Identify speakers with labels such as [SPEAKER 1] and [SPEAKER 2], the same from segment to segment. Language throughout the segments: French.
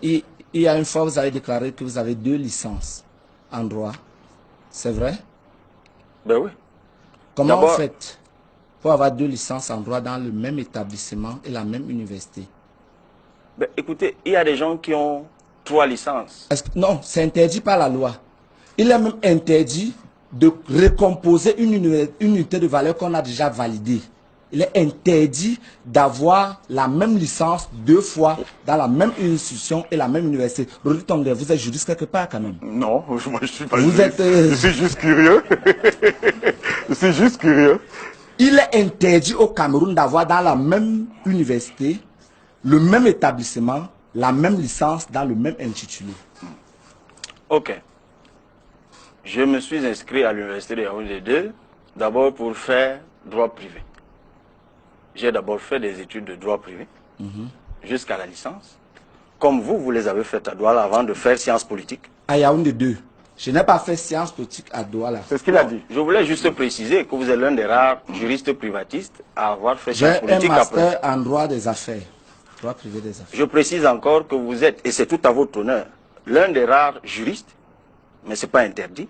[SPEAKER 1] Il y a une fois, vous avez déclaré que vous avez 2 licences en droit. C'est vrai?
[SPEAKER 2] Ben oui.
[SPEAKER 1] Comment vous faites pour avoir 2 licences en droit dans le même établissement et la même université?
[SPEAKER 2] Ben, écoutez, il y a des gens qui ont 3 licences.
[SPEAKER 1] Non, c'est interdit par la loi. Il est même interdit de recomposer une unité de valeur qu'on a déjà validée. Il est interdit d'avoir la même licence 2 fois dans la même institution et la même université. Rodi Tongde, vous êtes juriste quelque part quand même?
[SPEAKER 3] Non, moi je suis pas juriste. Je suis juste curieux. Je suis juste curieux.
[SPEAKER 1] Il est interdit au Cameroun d'avoir dans la même université, le même établissement, la même licence dans le même intitulé.
[SPEAKER 2] Ok. Je me suis inscrit à l'université de Yaoundé 2, d'abord pour faire droit privé. J'ai d'abord fait des études de droit privé, jusqu'à la licence. Comme vous les avez faites à Douala avant de faire sciences politiques.
[SPEAKER 1] À Yaoundé 2. Je n'ai pas fait sciences politiques à Douala.
[SPEAKER 3] C'est ce qu'il a dit.
[SPEAKER 2] Je voulais juste préciser que vous êtes l'un des rares juristes privatistes à avoir fait sciences politiques.
[SPEAKER 1] J'ai un master en droit des affaires. Droit privé des affaires.
[SPEAKER 2] Je précise encore que vous êtes, et c'est tout à votre honneur, l'un des rares juristes, mais ce n'est pas interdit,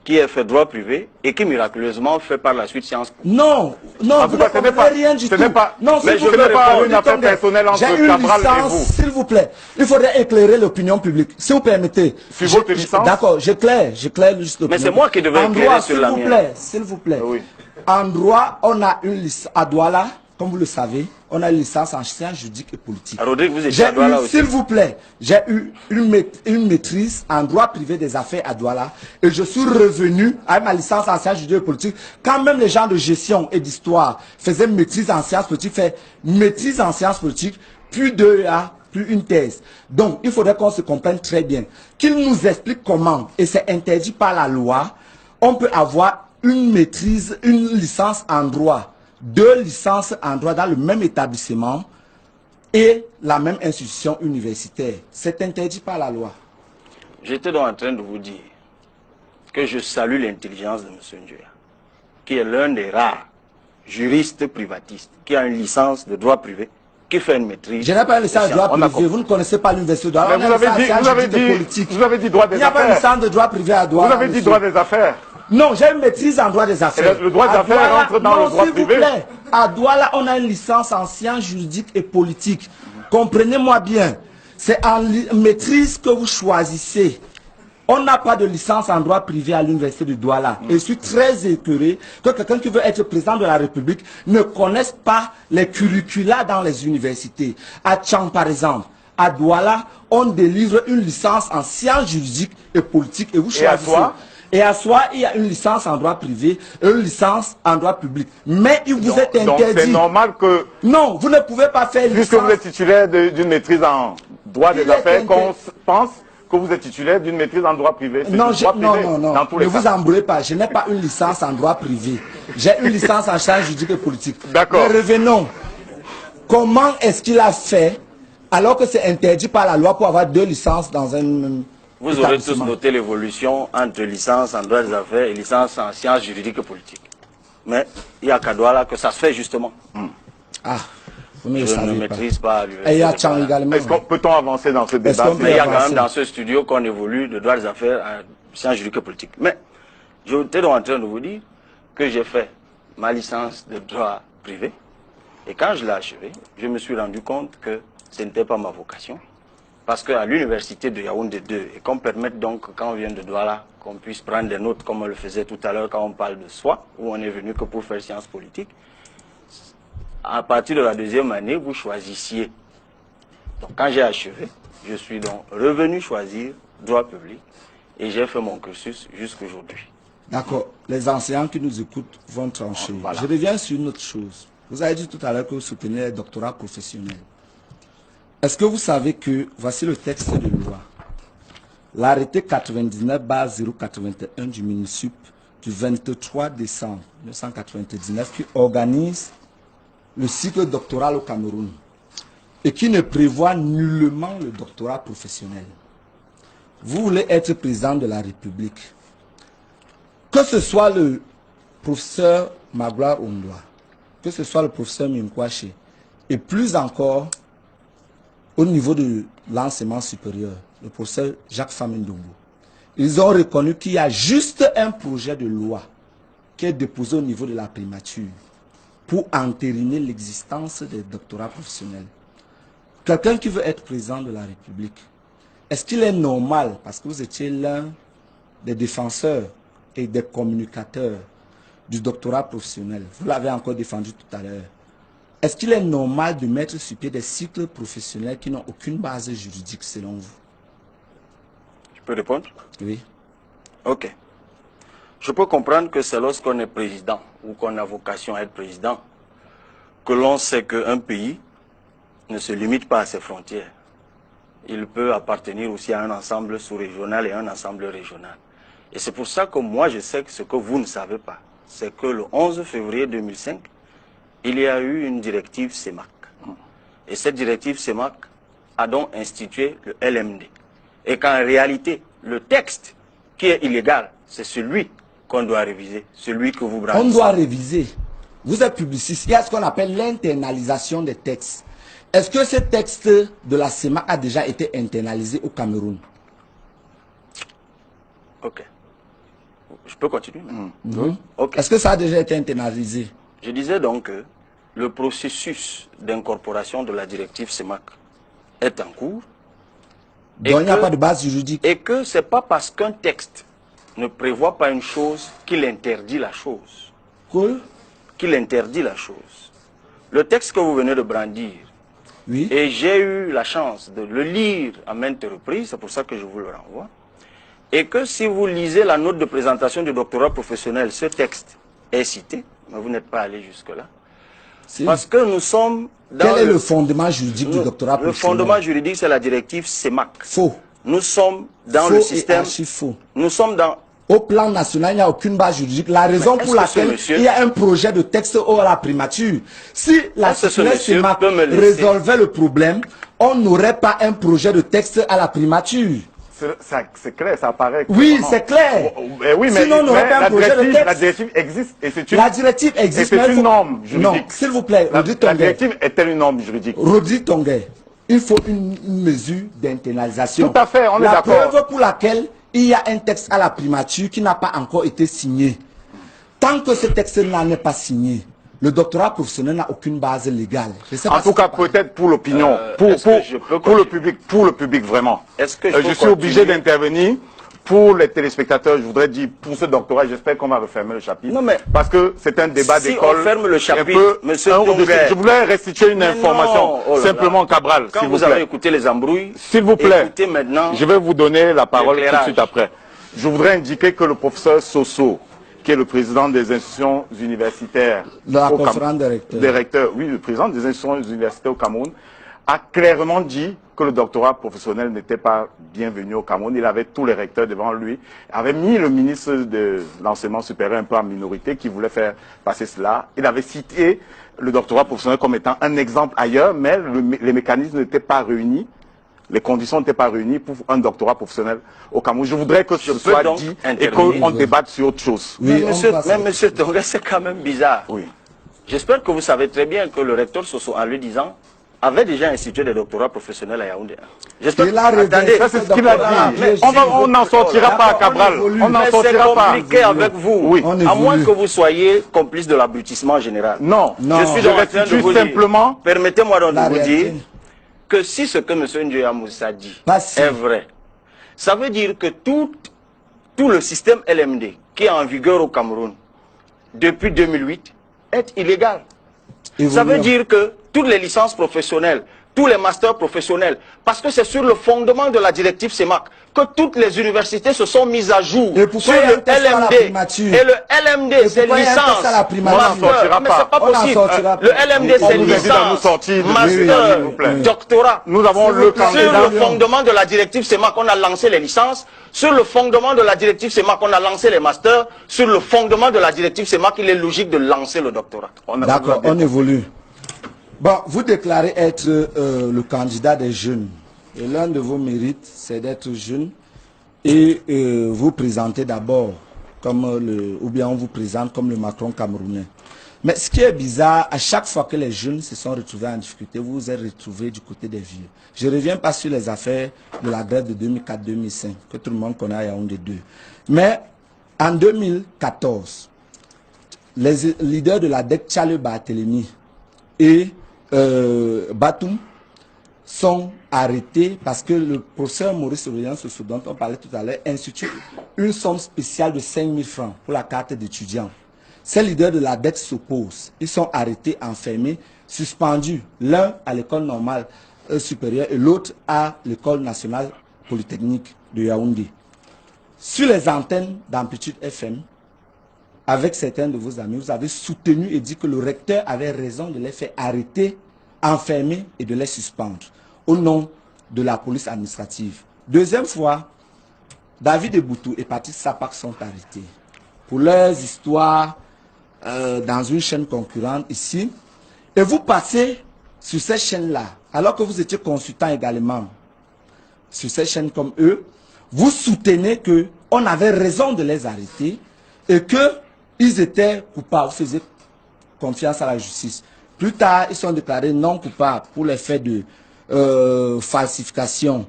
[SPEAKER 2] qui a fait droit privé et qui miraculeusement fait par la suite sciences politiques.
[SPEAKER 1] Non, non, vous ne comprenez rien du tout.
[SPEAKER 3] Non, ce n'est pas une affaire personnelle entre Cabral et vous.
[SPEAKER 1] S'il vous plaît, il faudrait éclairer l'opinion publique. Si vous permettez.
[SPEAKER 3] Sur votre licence?
[SPEAKER 1] D'accord, j'éclaire juste l'opinion.
[SPEAKER 2] Mais c'est moi qui devais éclairer sur la mienne.
[SPEAKER 1] S'il vous plaît.
[SPEAKER 3] Oui.
[SPEAKER 1] En droit, on a une licence à Douala, comme vous le savez, on a une licence en sciences juridiques et politiques.
[SPEAKER 2] Rodrigue, vous étiez à Douala aussi.
[SPEAKER 1] S'il vous plaît, j'ai eu une maîtrise en droit privé des affaires à Douala et je suis revenu avec ma licence en sciences juridiques et politiques. Quand même les gens de gestion et d'histoire faisaient maîtrise en sciences politiques, fait maîtrise en sciences politiques, puis 2A, puis une thèse. Donc, il faudrait qu'on se comprenne très bien. Qu'il nous explique comment, et c'est interdit par la loi, on peut avoir une maîtrise, une licence en droit, 2 licences en droit dans le même établissement et la même institution universitaire. C'est interdit par la loi.
[SPEAKER 2] J'étais donc en train de vous dire que je salue l'intelligence de M. Nduya, qui est l'un des rares juristes privatistes, qui a une licence de droit privé, qui fait une maîtrise.
[SPEAKER 1] Je n'ai pas une licence de droit privé, vous ne connaissez pas l'université de droit.
[SPEAKER 3] Vous avez dit droit des affaires.
[SPEAKER 1] Il n'y a pas une licence de droit privé à droit.
[SPEAKER 3] Vous avez dit droit des affaires.
[SPEAKER 1] Non, j'ai une maîtrise en droit des affaires.
[SPEAKER 3] Le droit des affaires rentre dans le droit privé.
[SPEAKER 1] S'il vous plaît, à Douala, on a une licence en sciences juridiques et politiques. Comprenez-moi bien. C'est en maîtrise que vous choisissez. On n'a pas de licence en droit privé à l'université de Douala. Et je suis très écœuré que quelqu'un qui veut être président de la République ne connaisse pas les curricula dans les universités. À Tchang, par exemple, à Douala, on délivre une licence en sciences juridiques et politiques. Et vous choisissez. Et à soi, il y a une licence en droit privé et une licence en droit public. Mais il vous est interdit.
[SPEAKER 3] Donc c'est normal que...
[SPEAKER 1] Non, vous ne pouvez pas faire une licence...
[SPEAKER 3] Puisque vous êtes titulaire d'une maîtrise en droit des affaires, qu'on pense que vous êtes titulaire d'une maîtrise en droit privé.
[SPEAKER 1] Non, ne vous embrouillez pas. Je n'ai pas une licence en droit privé. J'ai une licence en sciences juridiques et politiques.
[SPEAKER 3] D'accord.
[SPEAKER 1] Mais revenons. Comment est-ce qu'il a fait, alors que c'est interdit par la loi pour avoir 2 licences dans un...
[SPEAKER 2] Vous aurez tous noté l'évolution entre licence en droit des affaires et licence en sciences juridiques et politiques. Mais il y a qu'à Douala que ça se fait justement.
[SPEAKER 1] Ah, vous ne le
[SPEAKER 2] Je
[SPEAKER 1] savez
[SPEAKER 2] ne
[SPEAKER 1] pas.
[SPEAKER 2] maîtrise pas l'université.
[SPEAKER 1] Et il y a Tchang également.
[SPEAKER 3] Peut-on avancer dans ce débat?
[SPEAKER 2] Mais il y a quand même dans ce studio qu'on évolue de droit des affaires à sciences juridiques et politiques. Mais j'étais donc en train de vous dire que j'ai fait ma licence de droit privé. Et quand je l'ai achevée, je me suis rendu compte que ce n'était pas ma vocation. Parce qu'à l'université de Yaoundé 2, et qu'on permette donc, quand on vient de Douala, qu'on puisse prendre des notes comme on le faisait tout à l'heure quand on parle de soi, où on est venu que pour faire sciences politiques, à partir de la 2e année, vous choisissiez. Donc quand j'ai achevé, je suis donc revenu choisir droit public et j'ai fait mon cursus jusqu'aujourd'hui.
[SPEAKER 1] D'accord. Les enseignants qui nous écoutent vont trancher.
[SPEAKER 2] Voilà.
[SPEAKER 1] Je reviens sur une autre chose. Vous avez dit tout à l'heure que vous soutenez les doctorats professionnels. Est-ce que vous savez que, voici le texte de loi, l'arrêté 99/081 du MINUSUP du 23 décembre 1999 qui organise le cycle doctoral au Cameroun et qui ne prévoit nullement le doctorat professionnel. Vous voulez être président de la République. Que ce soit le professeur Magloire Ondoa, que ce soit le professeur Minkwache, et plus encore au niveau de l'enseignement supérieur, le professeur Jacques Famindongo, ils ont reconnu qu'il y a juste un projet de loi qui est déposé au niveau de la primature pour entériner l'existence des doctorats professionnels. Quelqu'un qui veut être président de la République, est-ce qu'il est normal, parce que vous étiez l'un des défenseurs et des communicateurs du doctorat professionnel, vous l'avez encore défendu tout à l'heure, est-ce qu'il est normal de mettre sur pied des cycles professionnels qui n'ont aucune base juridique selon vous?
[SPEAKER 2] Je peux répondre?
[SPEAKER 1] Oui.
[SPEAKER 2] Ok. Je peux comprendre que c'est lorsqu'on est président ou qu'on a vocation à être président que l'on sait qu'un pays ne se limite pas à ses frontières. Il peut appartenir aussi à un ensemble sous-régional et un ensemble régional. Et c'est pour ça que moi je sais que ce que vous ne savez pas, c'est que le 11 février 2005, il y a eu une directive CEMAC. Et cette directive CEMAC a donc institué le LMD. Et qu'en réalité, le texte qui est illégal, c'est celui qu'on doit réviser, celui que vous brandissez.
[SPEAKER 1] On doit réviser. Vous êtes publiciste. Il y a ce qu'on appelle l'internalisation des textes. Est-ce que ce texte de la CEMAC a déjà été internalisé au Cameroun?
[SPEAKER 2] Ok. Je peux continuer maintenant? Ok.
[SPEAKER 1] Est-ce que ça a déjà été internalisé?
[SPEAKER 2] Je disais donc que le processus d'incorporation de la directive CEMAC est en cours.
[SPEAKER 1] Donc il n'y a pas de base juridique.
[SPEAKER 2] Et que ce n'est pas parce qu'un texte ne prévoit pas une chose qu'il interdit la chose.
[SPEAKER 1] Cool.
[SPEAKER 2] Qu'il interdit la chose. Le texte que vous venez de brandir,
[SPEAKER 1] Oui.
[SPEAKER 2] et j'ai eu la chance de le lire à maintes reprises, c'est pour ça que je vous le renvoie, et que si vous lisez la note de présentation du doctorat professionnel, ce texte est cité, mais vous n'êtes pas allé jusque-là, parce que nous sommes dans
[SPEAKER 1] Quel est le fondement juridique du doctorat professionnel?
[SPEAKER 2] Le fondement juridique, c'est la directive CEMAC.
[SPEAKER 1] Faux.
[SPEAKER 2] Nous sommes dans
[SPEAKER 1] Faux
[SPEAKER 2] le système...
[SPEAKER 1] et faux.
[SPEAKER 2] Nous sommes dans...
[SPEAKER 1] Au plan national, il n'y a aucune base juridique. La raison pour laquelle il y a un projet de texte à la primature. Si la circulaire CEMAC résolvait le problème, on n'aurait pas un projet de texte à la primature.
[SPEAKER 3] C'est clair, ça apparaît.
[SPEAKER 1] Oui, c'est clair.
[SPEAKER 3] Oui,
[SPEAKER 1] sinon, on n'aurait pas un projet de texte.
[SPEAKER 3] La directive existe et c'est une,
[SPEAKER 1] la directive existe,
[SPEAKER 3] c'est une norme juridique.
[SPEAKER 1] Non, s'il vous plaît,
[SPEAKER 3] la directive est-elle une norme juridique?
[SPEAKER 1] Rodi Tongue, il faut une mesure d'internalisation.
[SPEAKER 3] Tout à fait, on est d'accord.
[SPEAKER 1] La preuve pour laquelle il y a un texte à la primature qui n'a pas encore été signé. Tant que ce texte n'en est pas signé, le doctorat professionnel n'a aucune base légale.
[SPEAKER 3] En tout cas, peut-être pour l'opinion, pour le public vraiment.
[SPEAKER 2] Est-ce que
[SPEAKER 3] je suis obligé d'intervenir. Pour les téléspectateurs, je voudrais dire, pour ce doctorat, j'espère qu'on va refermer le chapitre.
[SPEAKER 2] Non, mais
[SPEAKER 3] parce que c'est un débat d'école.
[SPEAKER 2] Si on ferme le chapitre, monsieur Tonguet,
[SPEAKER 3] je voulais restituer une information, simplement, Cabral,
[SPEAKER 2] quand vous avez écouté les embrouilles,
[SPEAKER 3] s'il vous plaît,
[SPEAKER 2] écoutez maintenant,
[SPEAKER 3] je vais vous donner la parole tout de suite après. Je voudrais indiquer que le professeur Soso, qui est le président des institutions universitaires
[SPEAKER 1] des
[SPEAKER 3] recteurs, oui, le président des institutions universitaires au Cameroun, a clairement dit que le doctorat professionnel n'était pas bienvenu au Cameroun. Il avait tous les recteurs devant lui, avait mis le ministre de l'enseignement supérieur un peu en minorité qui voulait faire passer cela. Il avait cité le doctorat professionnel comme étant un exemple ailleurs, mais les mécanismes n'étaient pas réunis. Les conditions n'étaient pas réunies pour un doctorat professionnel au Cameroun. Je voudrais que ce soit dit et qu'on débatte sur autre chose.
[SPEAKER 1] Oui,
[SPEAKER 2] mais monsieur Tonga, c'est quand même bizarre.
[SPEAKER 3] Oui.
[SPEAKER 2] J'espère que vous savez très bien que le recteur Soso, en lui disant, avait déjà institué des doctorats professionnels à Yaoundé.
[SPEAKER 1] J'espère que
[SPEAKER 3] ça c'est ce qu'il a dit. Mais on n'en sortira pas, Cabral. On n'en sortira pas.
[SPEAKER 2] C'est compliqué avec vous.
[SPEAKER 3] Oui.
[SPEAKER 2] À moins que vous soyez complice de l'abrutissement général.
[SPEAKER 3] Non.
[SPEAKER 2] Je suis donc en train de vous
[SPEAKER 3] simplement.
[SPEAKER 2] Permettez-moi donc de vous dire que si ce que M. Njoya Moussa dit est vrai, ça veut dire que tout le système LMD qui est en vigueur au Cameroun depuis 2008 est illégal. Ça veut dire que toutes les licences professionnelles, tous les masters professionnels, parce que c'est sur le fondement de la directive CEMAC que toutes les universités se sont mises à jour sur le LMD. Et le LMD, c'est licence, master, mais c'est pas possible. Le LMD, c'est licence, master, doctorat.
[SPEAKER 3] Nous avons le candidat.
[SPEAKER 2] Sur le fondement de la directive CEMAC, on a lancé les licences. Sur le fondement de la directive CEMAC, on a lancé les masters. Sur le fondement de la directive CEMAC, il est logique de lancer le doctorat.
[SPEAKER 1] D'accord, on évolue. Bon, vous déclarez être le candidat des jeunes. Et l'un de vos mérites, c'est d'être jeune. Et vous présentez d'abord comme ou bien on vous présente comme le Macron camerounais. Mais ce qui est bizarre, à chaque fois que les jeunes se sont retrouvés en difficulté, vous vous êtes retrouvés du côté des vieux. Je ne reviens pas sur les affaires de la grève de 2004-2005, que tout le monde connaît à Yaoundé 2. Mais en 2014, les leaders de la DEC, Charles Barthélemy et Batum, sont arrêtés parce que le professeur Maurice Aurélien, ce dont on parlait tout à l'heure, institue une somme spéciale de 5 000 francs pour la carte d'étudiant. Ces leaders de la DEC s'opposent. Ils sont arrêtés, enfermés, suspendus. L'un à l'école normale supérieure et l'autre à l'école nationale polytechnique de Yaoundé. Sur les antennes d'Amplitude FM, avec certains de vos amis, vous avez soutenu et dit que le recteur avait raison de les faire arrêter, enfermer et de les suspendre au nom de la police administrative. Deuxième fois, David Eboutou et Patrice Sapak sont arrêtés pour leurs histoires dans une chaîne concurrente ici. Et vous passez sur cette chaîne-là, alors que vous étiez consultant également sur cette chaîne comme eux, vous soutenez qu'on avait raison de les arrêter et qu'ils étaient coupables, vous faisiez confiance à la justice. Plus tard, ils sont déclarés non coupables pour les faits de falsification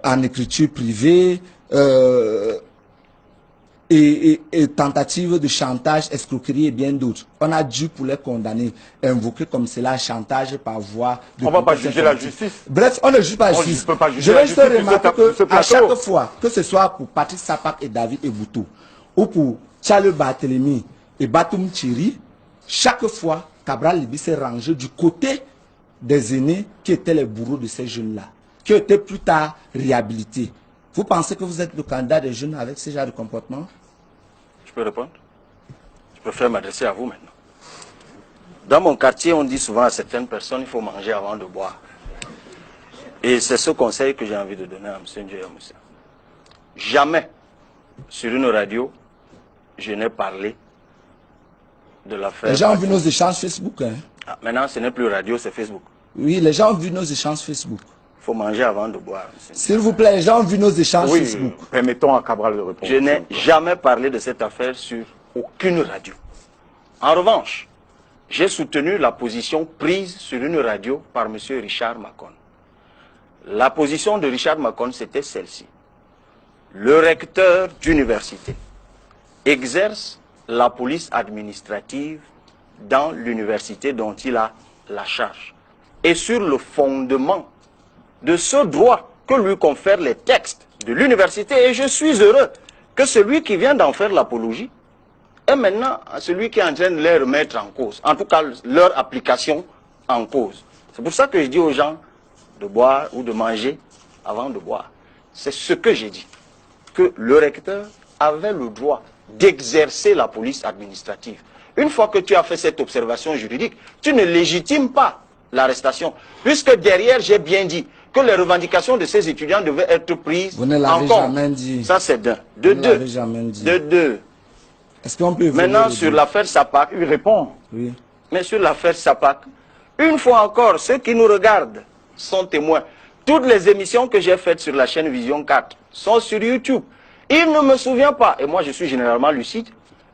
[SPEAKER 1] en écriture privée et tentative de chantage, escroquerie et bien d'autres. On a dû, pour les condamner, invoquer comme cela chantage par voie de...
[SPEAKER 3] On ne va pas juger la justice.
[SPEAKER 1] Bref, on ne juge pas la justice. Je vais juste remarquer qu'à chaque fois, que ce soit pour Patrice Sapak et David Eboutou, ou pour Charles Barthélemy et Batum Thierry, chaque fois, Cabral Libby s'est rangé du côté des aînés qui étaient les bourreaux de ces jeunes-là, qui étaient plus tard réhabilités. Vous pensez que vous êtes le candidat des jeunes avec ce genre de comportement?
[SPEAKER 2] Je peux répondre? Je préfère m'adresser à vous maintenant. Dans mon quartier, on dit souvent à certaines personnes, il faut manger avant de boire. Et c'est ce conseil que j'ai envie de donner à M. Ndiaye Moussa. Jamais, sur une radio, je n'ai parlé de l'affaire.
[SPEAKER 1] Les gens ont vu nos échanges Facebook. Hein?
[SPEAKER 2] Ah, maintenant, ce n'est plus radio, c'est Facebook.
[SPEAKER 1] Oui, les gens ont vu nos échanges Facebook.
[SPEAKER 2] Il faut manger avant de boire.
[SPEAKER 1] S'il vous plaît, les gens ont vu nos échanges Facebook.
[SPEAKER 3] Permettons à Cabral de répondre.
[SPEAKER 2] Je n'ai jamais parlé de cette affaire sur aucune radio. En revanche, j'ai soutenu la position prise sur une radio par M. Richard Macon. La position de Richard Macon, c'était celle-ci. Le recteur d'université exerce la police administrative dans l'université dont il a la charge. Et sur le fondement de ce droit que lui confèrent les textes de l'université, et je suis heureux que celui qui vient d'en faire l'apologie est maintenant celui qui est en train de les remettre en cause, en tout cas leur application en cause. C'est pour ça que je dis aux gens de boire ou de manger avant de boire. C'est ce que j'ai dit, que le recteur avait le droit d'exercer la police administrative. Une fois que tu as fait cette observation juridique, tu ne légitimes pas l'arrestation, puisque derrière, j'ai bien dit que les revendications de ces étudiants devaient être prises en compte.
[SPEAKER 1] Vous ne l'avez jamais dit.
[SPEAKER 2] Ça, c'est d'un. De deux. De deux.
[SPEAKER 1] Est-ce qu'on peut...
[SPEAKER 2] Maintenant, sur l'affaire Sapak,
[SPEAKER 3] il répond.
[SPEAKER 1] Oui.
[SPEAKER 2] Mais sur l'affaire Sapak, une fois encore, ceux qui nous regardent sont témoins. Toutes les émissions que j'ai faites sur la chaîne Vision 4 sont sur YouTube. Il ne me souvient pas, et moi je suis généralement lucide,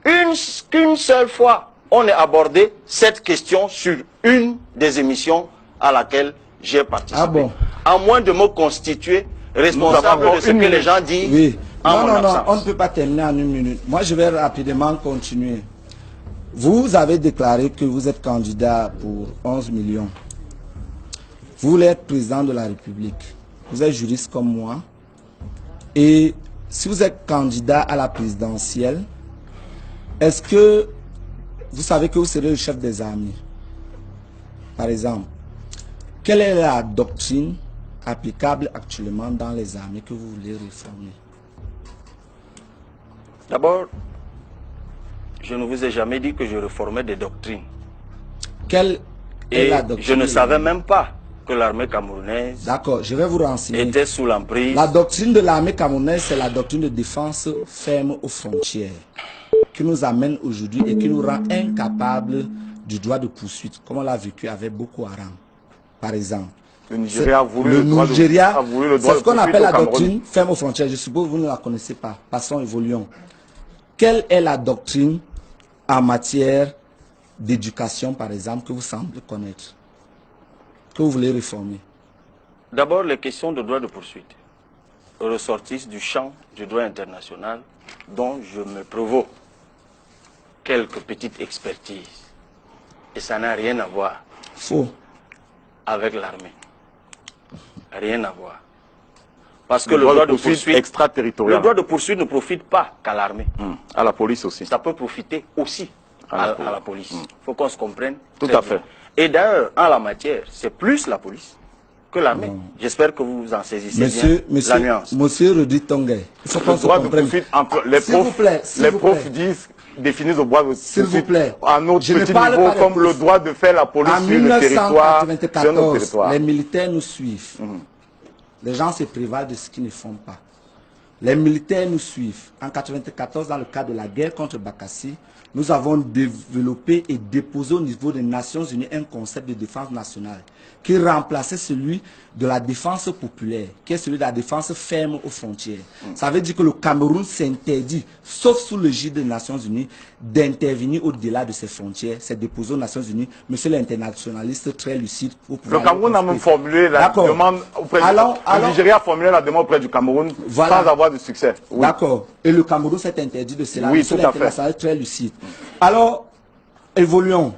[SPEAKER 2] qu'une seule fois, on ait abordé cette question sur une des émissions à laquelle j'ai participé.
[SPEAKER 1] Ah bon?
[SPEAKER 2] À moins de me constituer responsable de ce que les gens disent.
[SPEAKER 1] Oui.
[SPEAKER 2] En mon absence.
[SPEAKER 1] On ne peut pas terminer en une minute. Moi, je vais rapidement continuer. Vous avez déclaré que vous êtes candidat pour 11 millions. Vous voulez être président de la République. Vous êtes juriste comme moi. Et si vous êtes candidat à la présidentielle, est-ce que vous savez que vous serez le chef des armées? Par exemple, quelle est la doctrine applicable actuellement dans les armées que vous voulez réformer?
[SPEAKER 2] D'abord, je ne vous ai jamais dit que je réformais des doctrines.
[SPEAKER 1] Quelle est
[SPEAKER 2] Et
[SPEAKER 1] la doctrine?
[SPEAKER 2] je ne savais même pas que l'armée camerounaise
[SPEAKER 1] D'accord, je vais vous renseigner.
[SPEAKER 2] était sous l'emprise.
[SPEAKER 1] La doctrine de l'armée camerounaise, c'est la doctrine de défense ferme aux frontières, qui nous amène aujourd'hui et qui nous rend incapables du droit de poursuite, comme on l'a vécu avec Boko Haram, par exemple.
[SPEAKER 3] Le Nigeria a voulu
[SPEAKER 1] le
[SPEAKER 3] droit de-
[SPEAKER 1] Nigeria,
[SPEAKER 3] a voulu le droit
[SPEAKER 1] c'est ce
[SPEAKER 3] de
[SPEAKER 1] qu'on
[SPEAKER 3] poursuite
[SPEAKER 1] appelle
[SPEAKER 3] au
[SPEAKER 1] la
[SPEAKER 3] Cameroun.
[SPEAKER 1] doctrine ferme aux frontières. Je suppose que vous ne la connaissez pas. Passons, évoluons. Quelle est la doctrine en matière d'éducation, par exemple, que vous semblez connaître, que vous voulez réformer?
[SPEAKER 2] D'abord, les questions de droit de poursuite ressortissent du champ du droit international dont je me provoque quelques petites expertises. Et ça n'a rien à voir
[SPEAKER 1] Faux.
[SPEAKER 2] avec l'armée. Rien à voir. Parce que
[SPEAKER 3] Le
[SPEAKER 2] le
[SPEAKER 3] droit
[SPEAKER 2] droit
[SPEAKER 3] de
[SPEAKER 2] de
[SPEAKER 3] poursuite
[SPEAKER 2] poursuite,
[SPEAKER 3] extraterritorial.
[SPEAKER 2] le droit de poursuite ne profite pas qu'à l'armée.
[SPEAKER 3] À la police aussi.
[SPEAKER 2] Ça peut profiter aussi à la police. Il faut qu'on se comprenne.
[SPEAKER 3] Tout
[SPEAKER 2] très
[SPEAKER 3] à
[SPEAKER 2] bien.
[SPEAKER 3] fait.
[SPEAKER 2] Et d'ailleurs, en la matière, c'est plus la police que l'armée. J'espère que vous en saisissez bien la nuance.
[SPEAKER 1] Monsieur Rudi Tongue, il faut qu'on
[SPEAKER 3] Le
[SPEAKER 1] se
[SPEAKER 3] droit de
[SPEAKER 1] comprenne.
[SPEAKER 3] poursuite entre les
[SPEAKER 1] S'il vous plaît, s'il
[SPEAKER 3] les
[SPEAKER 1] vous
[SPEAKER 3] profs
[SPEAKER 1] plaît.
[SPEAKER 3] disent, définissent le droit de
[SPEAKER 1] S'il vous
[SPEAKER 3] poursuite
[SPEAKER 1] plaît.
[SPEAKER 3] à notre
[SPEAKER 1] Je ne
[SPEAKER 3] petit
[SPEAKER 1] parle
[SPEAKER 3] niveau
[SPEAKER 1] pas des
[SPEAKER 3] comme le
[SPEAKER 1] profs.
[SPEAKER 3] droit de faire la police
[SPEAKER 1] En
[SPEAKER 3] sur le territoire. Sur notre
[SPEAKER 1] 1994,
[SPEAKER 3] territoire.
[SPEAKER 1] les militaires nous suivent. Les gens se prévalent de ce qu'ils ne font pas. Les militaires nous suivent. En 1994, dans le cadre de la guerre contre Bakassi, nous avons développé et déposé au niveau des Nations Unies un concept de défense nationale qui remplaçait celui de la défense populaire, qui est celui de la défense ferme aux frontières. Ça veut dire que le Cameroun s'interdit, sauf sous l'égide des Nations Unies, d'intervenir au-delà de ses frontières. C'est déposé aux Nations Unies. Monsieur l'internationaliste très lucide.
[SPEAKER 3] Le Cameroun a même formulé la demande auprès le Nigeria a formulé la demande auprès du Cameroun sans avoir de succès. Oui.
[SPEAKER 1] D'accord. Et le Cameroun s'est interdit de cela.
[SPEAKER 3] Oui,
[SPEAKER 1] Monsieur
[SPEAKER 3] tout à fait.
[SPEAKER 1] l'international très lucide. Alors, évoluons.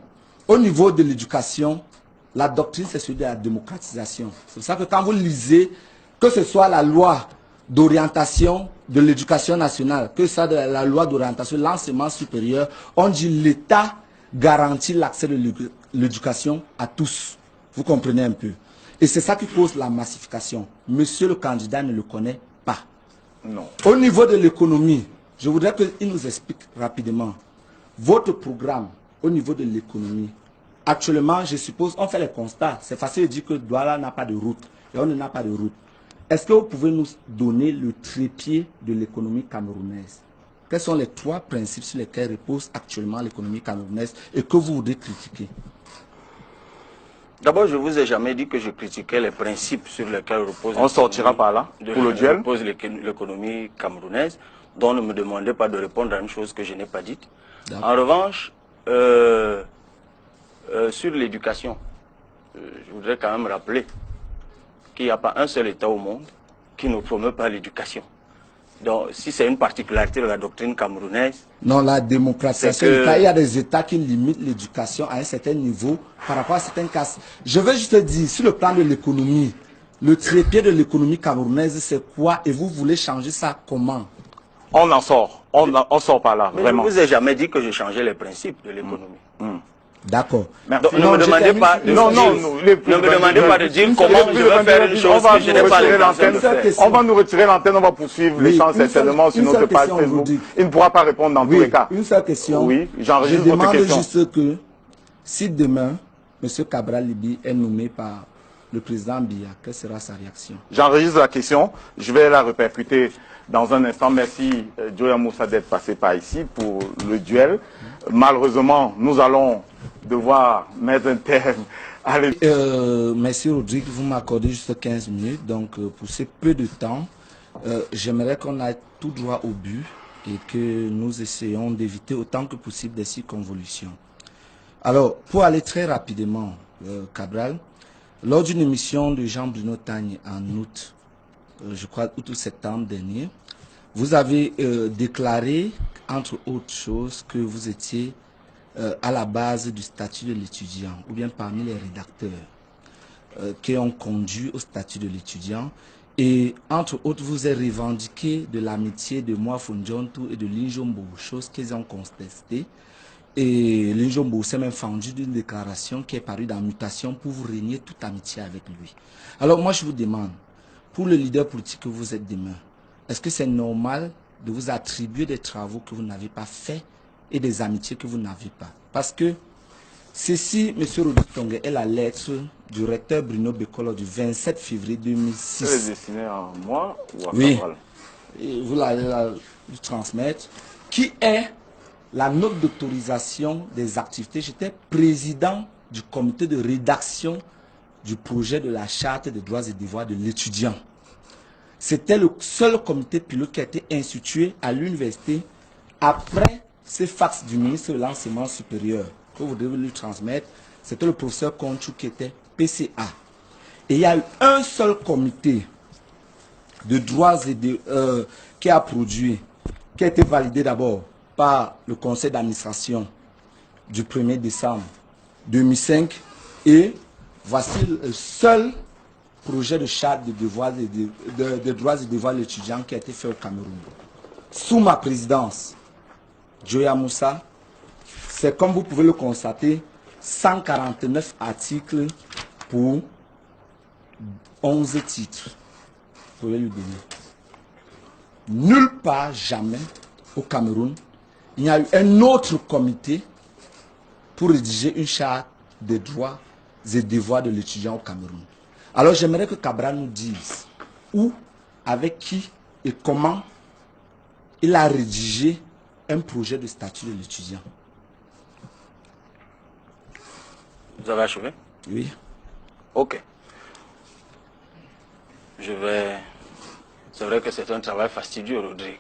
[SPEAKER 1] Au niveau de l'éducation, la doctrine, c'est celui de la démocratisation. C'est pour ça que quand vous lisez, que ce soit la loi d'orientation de l'éducation nationale, que ce soit la loi d'orientation de l'enseignement supérieur, on dit l'État garantit l'accès de l'éducation à tous. Vous comprenez un peu. Et c'est ça qui cause la massification. Monsieur le candidat ne le connaît pas.
[SPEAKER 3] Non.
[SPEAKER 1] Au niveau de l'économie, je voudrais qu'il nous explique rapidement votre programme au niveau de l'économie. Actuellement, je suppose, on fait les constats. C'est facile de dire que Douala n'a pas de route et on n'a pas de route. Est-ce que vous pouvez nous donner le trépied de l'économie camerounaise? Quels sont les 3 principes sur lesquels repose actuellement l'économie camerounaise et que vous voudrez critiquer?
[SPEAKER 2] D'abord, je ne vous ai jamais dit que je critiquais les principes sur lesquels repose
[SPEAKER 3] On sortira par là pour le duel.
[SPEAKER 2] repose l'économie camerounaise, dont ne me demandez pas de répondre à une chose que je n'ai pas dite. En revanche, sur l'éducation, je voudrais quand même rappeler qu'il n'y a pas un seul État au monde qui ne promeut pas l'éducation. Donc, si c'est une particularité de la doctrine camerounaise...
[SPEAKER 1] Non, la démocratisation, il y a des États qui limitent l'éducation à un certain niveau par rapport à certaines classes. Je veux juste dire, sur le plan de l'économie, le trépied de l'économie camerounaise, c'est quoi? Et vous voulez changer ça comment?
[SPEAKER 3] On en sort. On sort par là,
[SPEAKER 2] Mais
[SPEAKER 3] vraiment.
[SPEAKER 2] je ne vous ai jamais dit que je changeais les principes de l'économie.
[SPEAKER 1] D'accord.
[SPEAKER 2] Donc, ne me demandez pas de dire comment je vais faire une chose que je n'ai pas l'intention de faire.
[SPEAKER 3] On va nous retirer l'antenne, on va poursuivre l'échange certainement sur notre page Facebook. Il ne pourra pas répondre dans tous les cas.
[SPEAKER 1] Une seule question.
[SPEAKER 3] Oui, j'enregistre votre question.
[SPEAKER 1] Je demande juste que si demain, M. Cabral Libi est nommé par le président Biya, quelle sera sa réaction?
[SPEAKER 3] J'enregistre la question, je vais la répercuter dans un instant. Merci Joya Moussa d'être passé par ici pour le duel. Malheureusement, nous allons devoir mettre un terme à
[SPEAKER 1] merci Rodrigue, vous m'accordez juste 15 minutes. Donc pour ce peu de temps, j'aimerais qu'on aille tout droit au but et que nous essayons d'éviter autant que possible des circonvolutions. Alors, pour aller très rapidement, Cabral, lors d'une émission de Jean-Bruno Tagne en août, je crois août ou septembre dernier, vous avez déclaré, entre autres choses, que vous étiez à la base du statut de l'étudiant, ou bien parmi les rédacteurs qui ont conduit au statut de l'étudiant. Et entre autres, vous avez revendiqué de l'amitié de Moi Fonjontou et de Linjombo, chose qu'ils ont contestée. Et Linjombo s'est même fendu d'une déclaration qui est parue dans Mutation pour vous régner toute amitié avec lui. Alors moi, je vous demande, pour le leader politique que vous êtes demain, est-ce que c'est normal de vous attribuer des travaux que vous n'avez pas faits et des amitiés que vous n'avez pas? Parce que ceci, M. Rodi Tongue, est la lettre du recteur Bruno Bekolo du 27 février 2006.
[SPEAKER 3] Elle est destinée à moi ou à
[SPEAKER 1] Oui,
[SPEAKER 3] Cabral?
[SPEAKER 1] et vous l'allez lui transmettre, qui est la note d'autorisation des activités. J'étais président du comité de rédaction du projet de la charte des droits et devoirs de l'étudiant. C'était le seul comité pilote qui a été institué à l'université après ces fax du ministre de l'enseignement supérieur. que vous devez lui transmettre, c'était le professeur Conchou qui était PCA. Et il y a eu un seul comité de droits et qui a produit, qui a été validé d'abord par le conseil d'administration du 1er décembre 2005. Et voici le seul projet de charte de droits et devoirs de l'étudiant qui a été fait au Cameroun. Sous ma présidence, Joya Moussa, c'est comme vous pouvez le constater, 149 articles pour 11 titres. Vous pouvez lui donner. Nulle part, jamais, au Cameroun, il y a eu un autre comité pour rédiger une charte des droits et devoirs de l'étudiant au Cameroun. Alors j'aimerais que Cabral nous dise où, avec qui et comment il a rédigé un projet de statut de l'étudiant.
[SPEAKER 2] Vous avez achevé?
[SPEAKER 1] Oui.
[SPEAKER 2] Ok. Je vais... C'est vrai que c'est un travail fastidieux, Rodrigue.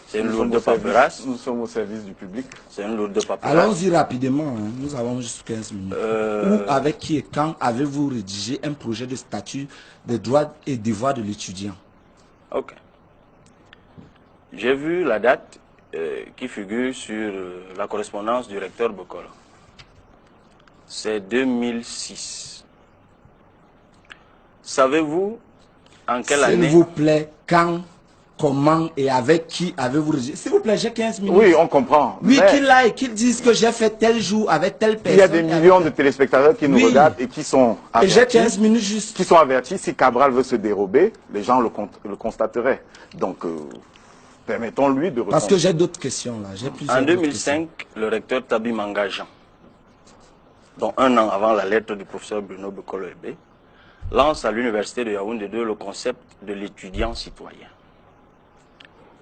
[SPEAKER 2] C'est une lourde paperasse.
[SPEAKER 3] Nous sommes au service du public.
[SPEAKER 2] C'est une lourde paperasse.
[SPEAKER 1] Allons-y rapidement, hein. Nous avons juste 15 minutes. Où, avec qui et quand avez-vous rédigé un projet de statut des droits et devoirs de l'étudiant?
[SPEAKER 2] Ok. J'ai vu la date qui figure sur la correspondance du recteur Bokolo. C'est 2006. Savez-vous en quelle année?
[SPEAKER 1] S'il vous plaît, quand, comment et avec qui avez-vous rédigé? S'il vous plaît, j'ai 15 minutes.
[SPEAKER 3] Oui, on comprend.
[SPEAKER 1] Oui,
[SPEAKER 3] mais
[SPEAKER 1] qu'il aille, qu'il dise que j'ai fait tel jour avec telle personne.
[SPEAKER 3] il y a des millions de téléspectateurs qui nous
[SPEAKER 1] Oui.
[SPEAKER 3] regardent et qui sont
[SPEAKER 1] Et j'ai
[SPEAKER 3] avertis.
[SPEAKER 1] 15 minutes juste.
[SPEAKER 3] Qui sont avertis, si Cabral veut se dérober, les gens le constateraient. Donc, permettons-lui de répondre.
[SPEAKER 1] Parce que j'ai d'autres questions là. J'ai plusieurs
[SPEAKER 2] En
[SPEAKER 1] autres
[SPEAKER 2] 2005, le recteur Tabi Manga-Jean, donc un an avant la lettre du professeur Bruno Bokolo Ebé, lance à l'université de Yaoundé 2 le concept de l'étudiant citoyen.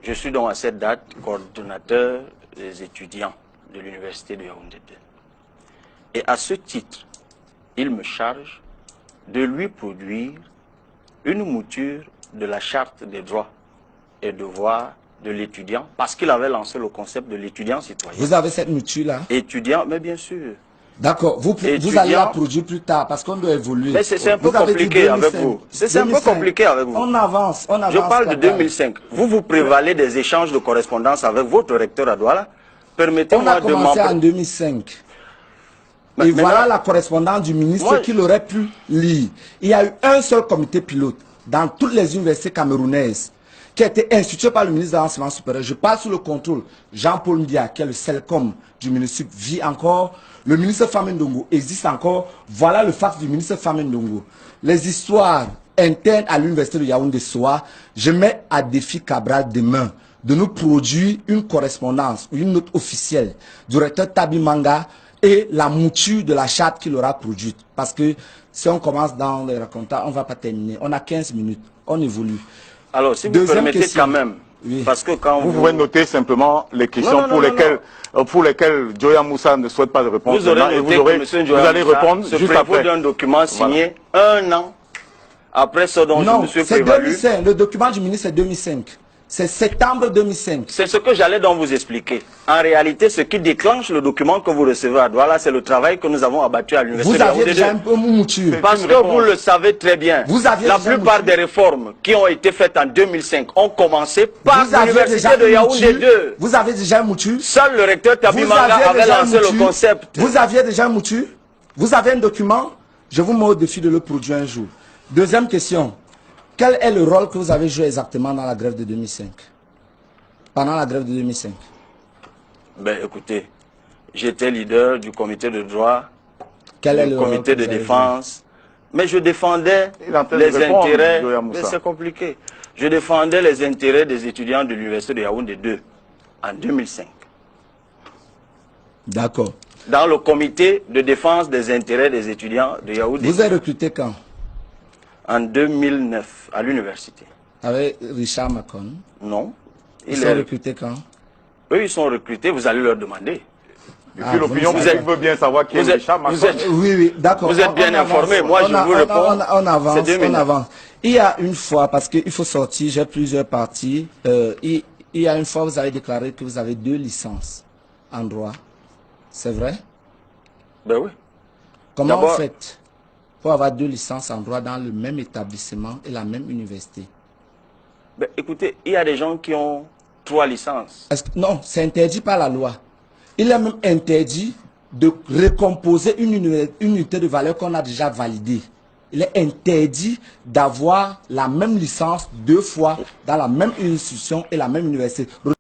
[SPEAKER 2] Je suis donc à cette date coordonnateur des étudiants de l'université de Yaoundé 2. Et à ce titre, il me charge de lui produire une mouture de la charte des droits et devoirs de l'étudiant, parce qu'il avait lancé le concept de l'étudiant citoyen.
[SPEAKER 1] Vous avez cette mouture là?
[SPEAKER 2] Étudiant, mais bien sûr.
[SPEAKER 1] D'accord, vous allez la produire plus tard parce qu'on doit évoluer.
[SPEAKER 2] Mais c'est un peu
[SPEAKER 1] Vous avez dit
[SPEAKER 2] compliqué avec
[SPEAKER 1] 2005.
[SPEAKER 2] vous. C'est un peu
[SPEAKER 1] 2005.
[SPEAKER 2] compliqué avec vous.
[SPEAKER 1] On avance, on avance.
[SPEAKER 2] Je parle de
[SPEAKER 1] Cabral.
[SPEAKER 2] 2005. Vous prévalez des échanges de correspondance avec votre recteur à Douala.
[SPEAKER 1] On
[SPEAKER 2] Permettez-moi
[SPEAKER 1] a
[SPEAKER 2] de
[SPEAKER 1] commencé en
[SPEAKER 2] m'en...
[SPEAKER 1] 2005.
[SPEAKER 2] Mais
[SPEAKER 1] Et voilà
[SPEAKER 2] maintenant-
[SPEAKER 1] la correspondance du ministre
[SPEAKER 2] Moi,
[SPEAKER 1] qu'il aurait pu lire. Il y a eu un seul comité pilote dans toutes les universités camerounaises qui a été institué par le ministre de l'Enseignement supérieur. Je parle sous le contrôle Jean-Paul Ndia, qui est le CELCOM du ministre, vit encore. Le ministre Famé Ndongo existe encore. Voilà le fax du ministre Famé Ndongo. Les histoires internes à l'université de Yaoundé-Soa, je mets à défi Cabral demain de nous produire une correspondance ou une note officielle du recteur Tabi Manga et la mouture de la charte qu'il aura produite. Parce que si on commence dans les racontats, on ne va pas terminer. On a 15 minutes. On évolue.
[SPEAKER 2] Alors, si vous
[SPEAKER 1] Deuxième
[SPEAKER 2] permettez
[SPEAKER 1] question.
[SPEAKER 2] quand même,
[SPEAKER 1] Oui.
[SPEAKER 2] parce que quand
[SPEAKER 3] Vous pouvez noter simplement les questions
[SPEAKER 2] Non, non, non,
[SPEAKER 3] pour lesquelles Joya Moussa ne souhaite pas de réponse.
[SPEAKER 2] Vous aurez
[SPEAKER 3] maintenant, et
[SPEAKER 2] noté
[SPEAKER 3] vous,
[SPEAKER 2] que M.
[SPEAKER 3] vous allez répondre
[SPEAKER 2] se
[SPEAKER 3] juste
[SPEAKER 2] prévaut
[SPEAKER 3] après.
[SPEAKER 2] d'un document signé un an après ce dont je
[SPEAKER 1] Non,
[SPEAKER 2] me suis
[SPEAKER 1] c'est
[SPEAKER 2] prévalu.
[SPEAKER 1] 2005. Le document du ministre, c'est 2005. C'est septembre 2005.
[SPEAKER 2] C'est ce que j'allais donc vous expliquer. En réalité, ce qui déclenche le document que vous recevez à Douala, c'est le travail que nous avons abattu à l'université
[SPEAKER 1] Vous
[SPEAKER 2] de
[SPEAKER 1] aviez
[SPEAKER 2] Yaoundé
[SPEAKER 1] déjà
[SPEAKER 2] 2.
[SPEAKER 1] un peu mouture.
[SPEAKER 2] Parce que vous le savez très bien,
[SPEAKER 1] Vous aviez
[SPEAKER 2] la
[SPEAKER 1] déjà
[SPEAKER 2] plupart
[SPEAKER 1] mouture.
[SPEAKER 2] des réformes qui ont été faites en 2005 ont commencé par
[SPEAKER 1] Vous aviez déjà
[SPEAKER 2] l'université de
[SPEAKER 1] une
[SPEAKER 2] Yaoundé
[SPEAKER 1] mouture.
[SPEAKER 2] 2.
[SPEAKER 1] Vous avez déjà un mouture.
[SPEAKER 2] Seul le recteur Tabi
[SPEAKER 1] Vous
[SPEAKER 2] Manga
[SPEAKER 1] aviez
[SPEAKER 2] avait
[SPEAKER 1] déjà un
[SPEAKER 2] lancé le
[SPEAKER 1] mouture.
[SPEAKER 2] concept.
[SPEAKER 1] Vous aviez déjà un mouture. Vous avez un document. Je vous mets au défi de le produire un jour. Deuxième question. Quel est le rôle que vous avez joué exactement dans la grève de 2005? Pendant la grève de 2005.
[SPEAKER 2] Ben écoutez, j'étais leader du comité de droit,
[SPEAKER 1] Quel est
[SPEAKER 2] du
[SPEAKER 1] le rôle
[SPEAKER 2] comité
[SPEAKER 1] que
[SPEAKER 2] de
[SPEAKER 1] vous avez
[SPEAKER 2] défense, mais je défendais
[SPEAKER 3] Il est en train de
[SPEAKER 2] les
[SPEAKER 3] répondre,
[SPEAKER 2] intérêts,
[SPEAKER 3] Joya
[SPEAKER 2] mais
[SPEAKER 3] Moussa.
[SPEAKER 2] c'est compliqué, je défendais les intérêts des étudiants de l'université de Yaoundé 2 en 2005.
[SPEAKER 1] D'accord.
[SPEAKER 2] Dans le comité de défense des intérêts des étudiants de Yaoundé
[SPEAKER 1] Vous êtes recruté quand?
[SPEAKER 2] en 2009 à l'université.
[SPEAKER 1] Avec Richard Macon.
[SPEAKER 2] Non.
[SPEAKER 1] Ils
[SPEAKER 2] Il
[SPEAKER 1] sont
[SPEAKER 2] est-
[SPEAKER 1] recrutés quand?
[SPEAKER 2] Eux, ils sont recrutés, vous allez leur demander.
[SPEAKER 3] Et
[SPEAKER 1] Ah,
[SPEAKER 3] puis l'opinion
[SPEAKER 1] vous
[SPEAKER 3] publique
[SPEAKER 1] êtes-
[SPEAKER 3] veut bien savoir qui est
[SPEAKER 2] vous êtes-
[SPEAKER 3] Richard
[SPEAKER 2] vous
[SPEAKER 3] Macron.
[SPEAKER 2] êtes-
[SPEAKER 1] Oui, oui, d'accord.
[SPEAKER 2] Vous êtes bien
[SPEAKER 1] avance.
[SPEAKER 2] informé. Moi, je vous réponds.
[SPEAKER 1] On avance,
[SPEAKER 2] C'est 2009.
[SPEAKER 1] on avance. Il y a une fois, parce qu'il faut sortir, j'ai plusieurs parties. Il y a une fois, vous avez déclaré que vous avez 2 licences en droit. C'est vrai?
[SPEAKER 2] Ben oui.
[SPEAKER 1] Comment vous
[SPEAKER 2] D'abord-
[SPEAKER 1] faites pour avoir 2 licences en droit dans le même établissement et la même université?
[SPEAKER 2] Ben, écoutez, il y a des gens qui ont 3 licences.
[SPEAKER 1] Non, c'est interdit par la loi. Il est même interdit de recomposer une unité de valeur qu'on a déjà validée. Il est interdit d'avoir la même licence 2 fois dans la même institution et la même université.